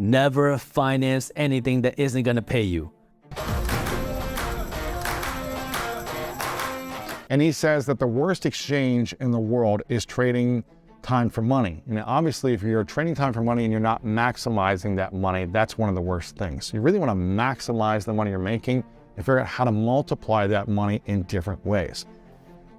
Never finance anything that isn't going to pay you. And he says that the worst exchange in the world is trading time for money. And obviously, if you're trading time for money and you're not maximizing that money, that's one of the worst things. You really want to maximize the money you're making and figure out how to multiply that money in different ways.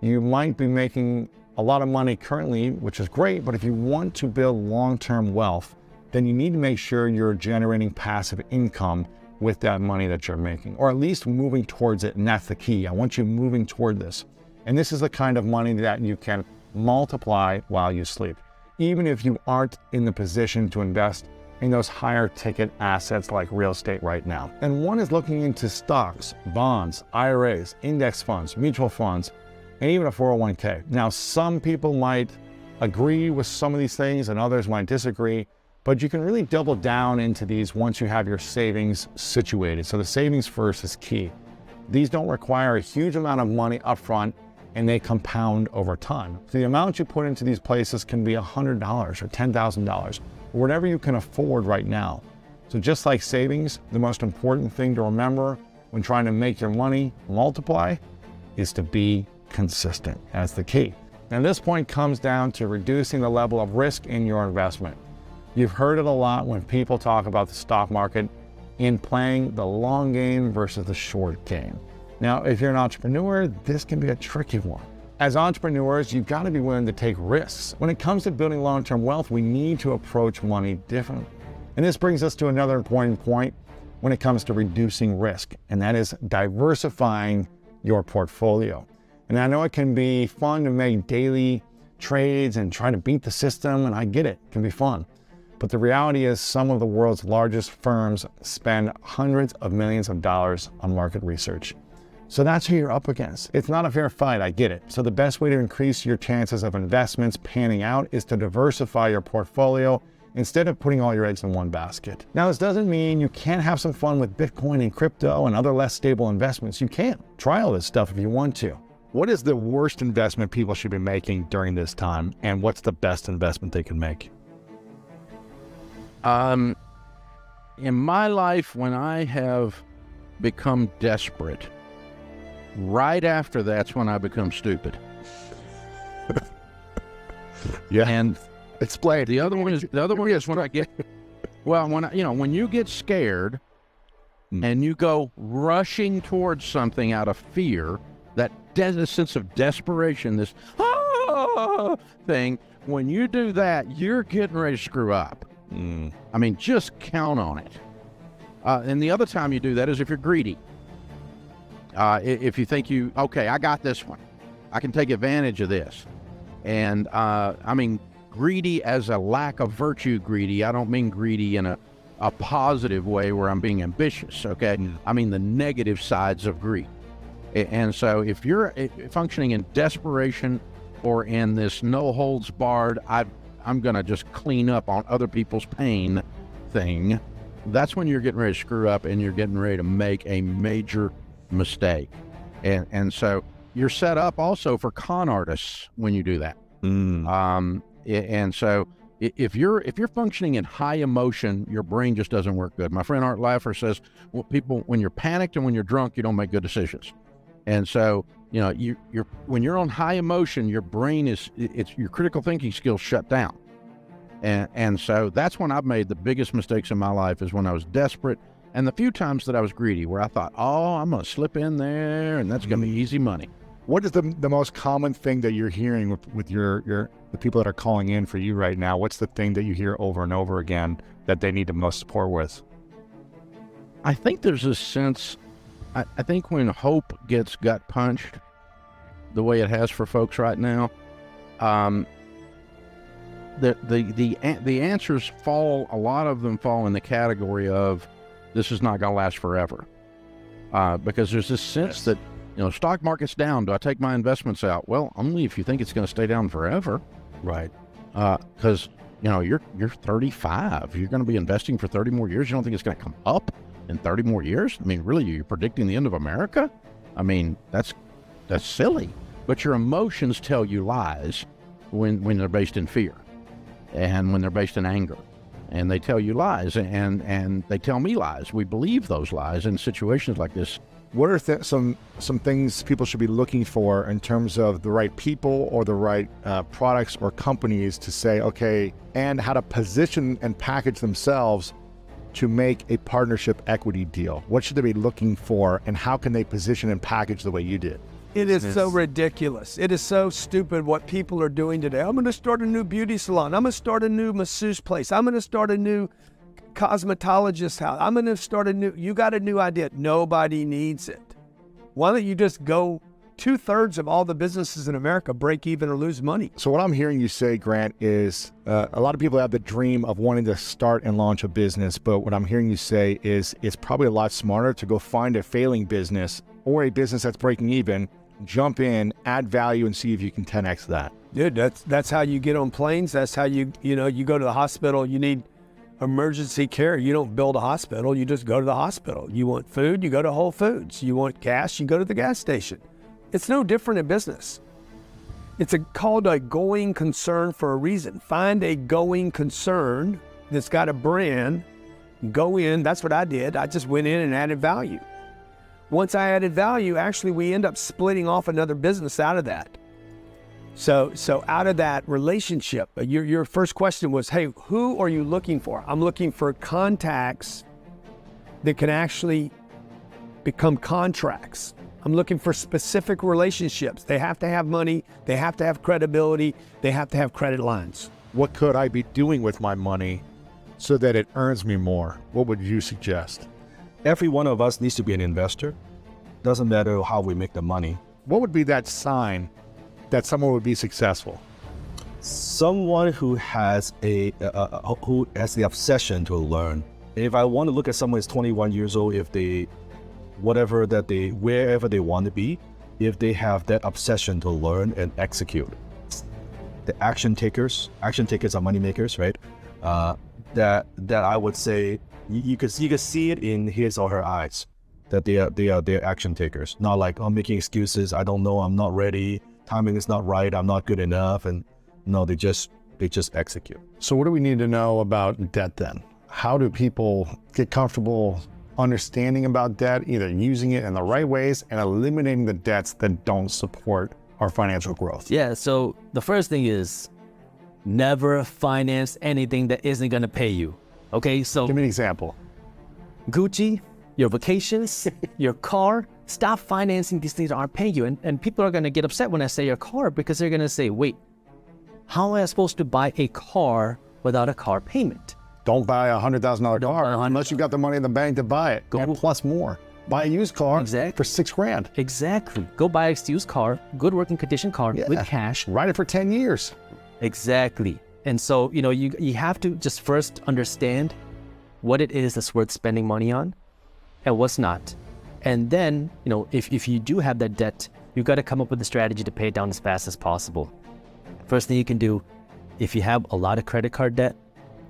You might be making a lot of money currently, which is great, but if you want to build long-term wealth, then you need to make sure you're generating passive income with that money that you're making, or at least moving towards it, and that's the key. I want you moving toward this. And this is the kind of money that you can multiply while you sleep, even if you aren't in the position to invest in those higher ticket assets like real estate right now. And one is looking into stocks, bonds, IRAs, index funds, mutual funds, and even a 401k. Now, some people might agree with some of these things and others might disagree, but you can really double down into these once you have your savings situated. So the savings first is key. These don't require a huge amount of money upfront, and they compound over time. So the amount you put into these places can be $100 or $10,000, or whatever you can afford right now. So just like savings, the most important thing to remember when trying to make your money multiply is to be consistent. That's the key. And this point comes down to reducing the level of risk in your investment. You've heard it a lot when people talk about the stock market in playing the long game versus the short game. Now, if you're an entrepreneur, this can be a tricky one. As entrepreneurs, you've got to be willing to take risks. When it comes to building long-term wealth, we need to approach money differently. And this brings us to another important point when it comes to reducing risk, and that is diversifying your portfolio. And I know it can be fun to make daily trades and try to beat the system, and I get it, it can be fun. But the reality is some of the world's largest firms spend hundreds of millions of dollars on market research. So that's who you're up against. It's not a fair fight, I get it. So the best way to increase your chances of investments panning out is to diversify your portfolio instead of putting all your eggs in one basket. Now, this doesn't mean you can't have some fun with Bitcoin and crypto and other less stable investments. You can. Try all this stuff if you want to. What is the worst investment people should be making during this time? And what's the best investment they can make? In my life, when I have become desperate, right after that's when I become stupid. Yeah. And explain. The other one is when I get, well, when you get scared and you go rushing towards something out of fear, that sense of desperation, this thing, when you do that, you're getting ready to screw up. I mean, just count on it. And the other time you do that is if you're greedy. If you think okay, I got this one, I can take advantage of this. And I mean, greedy as a lack of virtue greedy. I don't mean greedy in a positive way where I'm being ambitious, okay? I mean the negative sides of greed. And so if you're functioning in desperation or in this no holds barred, I'm going to just clean up on other people's pain thing, that's when you're getting ready to screw up and you're getting ready to make a major mistake. And so you're set up also for con artists when you do that. And so if you're functioning in high emotion, your brain just doesn't work good. My friend Art Laffer says, well, people, when you're panicked and when you're drunk, you don't make good decisions. And so, when you're on high emotion, your brain your critical thinking skills shut down. And so that's when I've made the biggest mistakes in my life, is when I was desperate. And the few times that I was greedy, where I thought, I'm going to slip in there and that's going to be easy money. What is the most common thing that you're hearing with the people that are calling in for you right now? What's the thing that you hear over and over again that they need the most support with? I think there's a sense, I think when hope gets gut punched, the way it has for folks right now, the answers fall, a lot of them fall in the category of, this is not going to last forever. Because there's this sense that, stock market's down. Do I take my investments out? Well, only if you think it's going to stay down forever. Right. Because, you're 35. You're going to be investing for 30 more years. You don't think it's going to come up in 30 more years? I mean, really, you're predicting the end of America? I mean, that's silly. But your emotions tell you lies when they're based in fear and when they're based in anger. and they tell you lies, and they tell me lies. We believe those lies in situations like this. What are some things people should be looking for in terms of the right people or the right products or companies to say, okay, and how to position and package themselves to make a partnership equity deal? What should they be looking for, and how can they position and package the way you did? It is so ridiculous. It is so stupid what people are doing today. I'm going to start a new beauty salon. I'm going to start a new masseuse place. I'm going to start a new cosmetologist house. I'm going to start you got a new idea. Nobody needs it. Why don't you just go, 2/3 of all the businesses in America break even or lose money. So what I'm hearing you say, Grant, is a lot of people have the dream of wanting to start and launch a business, but what I'm hearing you say is it's probably a lot smarter to go find a failing business or a business that's breaking even, jump in, add value, and see if you can 10x that. Dude, that's how you get on planes. That's how you go to the hospital. You need emergency care. You don't build a hospital. You just go to the hospital. You want food, you go to Whole Foods. You want gas, you go to the gas station. It's no different in business. It's called a going concern for a reason. Find a going concern that's got a brand, go in. That's what I did. I just went in and added value. Once I added value, actually we end up splitting off another business out of that. So out of that relationship, your first question was, hey, who are you looking for? I'm looking for contacts that can actually become contracts. I'm looking for specific relationships. They have to have money, they have to have credibility, they have to have credit lines. What could I be doing with my money so that it earns me more? What would you suggest? Every one of us needs to be an investor. Doesn't matter how we make the money. What would be that sign that someone would be successful? Someone who has who has the obsession to learn. If I want to look at someone who's 21 years old, if they, wherever they want to be, if they have that obsession to learn and execute. The action takers are money makers, right? That I would say you could see it in his or her eyes that they're action takers. Not like, oh, making excuses. I don't know. I'm not ready. Timing is not right. I'm not good enough. And no, they just execute. So what do we need to know about debt then? How do people get comfortable understanding about debt, either using it in the right ways and eliminating the debts that don't support our financial growth? Yeah, so the first thing is never finance anything that isn't going to pay you. Okay, so Give me an example. Gucci, your vacations, your car, stop financing these things that aren't paying you. And people are going to get upset when I say your car, because they're going to say, wait, how am I supposed to buy a car without a car payment? Don't buy a $100,000 Don't car buy a unless you got the money in the bank to buy it. And plus more. Buy a used car for $6,000. Exactly. Go buy a used car, good working condition car with cash. Ride it for 10 years. Exactly. And so, you have to just first understand what it is that's worth spending money on and what's not. And then, if you do have that debt, you've got to come up with a strategy to pay it down as fast as possible. First thing you can do, if you have a lot of credit card debt,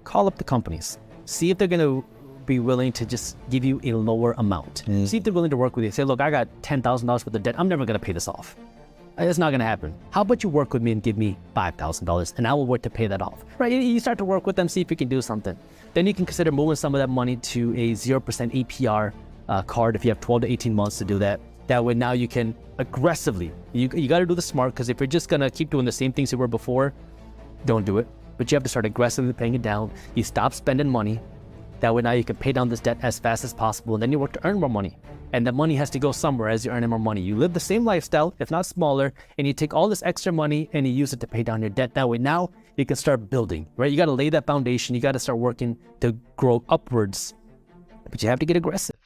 call up the companies. See if they're going to be willing to just give you a lower amount. See if they're willing to work with you. Say, look, I got $10,000 worth of debt. I'm never going to pay this off. It's not going to happen. How about you work with me and give me $5,000 and I will work to pay that off. Right? You start to work with them, see if you can do something. Then you can consider moving some of that money to a 0% APR card if you have 12 to 18 months to do that. That way now you can aggressively, you got to do the smart, because if you're just going to keep doing the same things you were before, don't do it. But you have to start aggressively paying it down. You stop spending money. That way now you can pay down this debt as fast as possible, and then you work to earn more money. And that money has to go somewhere as you're earning more money. You live the same lifestyle, if not smaller, and you take all this extra money and you use it to pay down your debt. That way now you can start building, right? You got to lay that foundation. You got to start working to grow upwards, but you have to get aggressive.